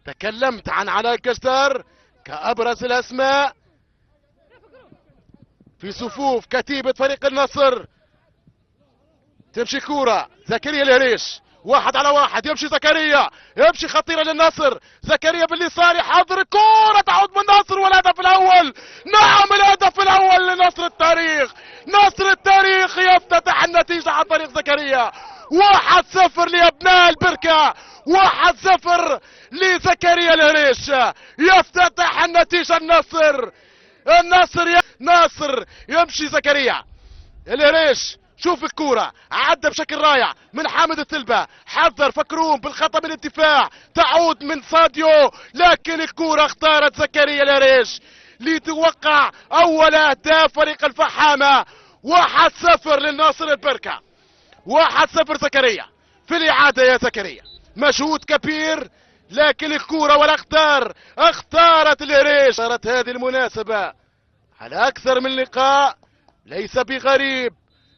تكلمت عن علاء الكشتر كأبرز الأسماء في صفوف كتيبة فريق النصر. تمشي كورة زكريا الهريش، 1-على-1، يمشي زكريا، يمشي خطيرة للنصر، زكريا باليسار يحضر كورة تعود من النصر والهدف الأول. نعم الهدف الأول لنصر التاريخ، نصر التاريخ يفتتح النتيجة عن طريق زكريا. 1-0 لأبناء البركة، 1-0 لزكريا الهريش، يفتتح النتيجة النصر يمشي زكريا الهريش. شوف الكورة عدى بشكل رائع من حامد التلبة، حذر فكروم بالخطأ من الدفاع، تعود من ساديو، لكن الكورة اختارت زكريا الهريش لتوقع أول أهداف فريق الفحامة. 1-0 للناصر البركة، 1-0 زكريا في الإعادة. يا زكريا مجهود كبير، لكن الكورة والأخطار اختارت الهريش. صارت هذه المناسبة على أكثر من لقاء، ليس بغريب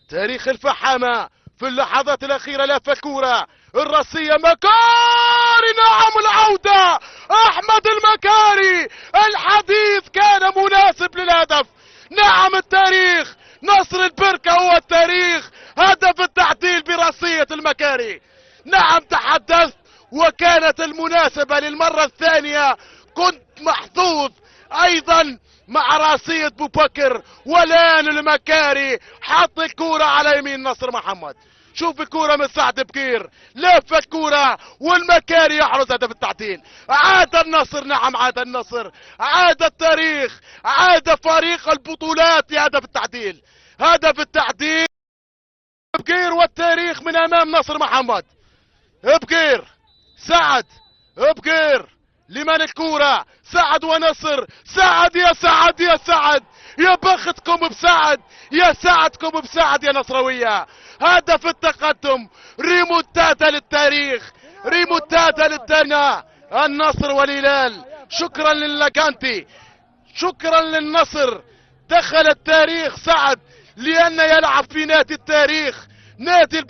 تاريخ الفحامة في اللحظات الأخيرة. لا فكورة الراسية مكاري، نعم العودة أحمد المكاري، الحديث كان مناسب للهدف. نعم التاريخ، نصر البركة هو التاريخ، هدف التعديل براسية المكاري. نعم تحدثت وكانت المناسبة للمرة الثانية، كنت محظوظ أيضا مع راسية بوبكر، والآن المكاري حط الكورة على يمين نصر محمد. شوف الكورة من سعد بكير، لف الكورة والمكاري يحرز هدف التعديل. عاد النصر، نعم عاد النصر، عاد التاريخ، عاد فريق البطولات لهدف التعديل. هدف التعديل بكير والتاريخ من امام نصر محمد. بكير، سعد، بكير، لمن الكورة؟ سعد ونصر، سعد يا سعد يا سعد، يا بختكم بسعد، يا سعدكم بسعد يا نصراوية. هدف التقدم، ريمونتادا للتاريخ، ريمونتادا للدنا. النصر والهلال، شكرا للاكانتي، شكرا للنصر. دخل التاريخ سعد لأن يلعب في نادي التاريخ، نادي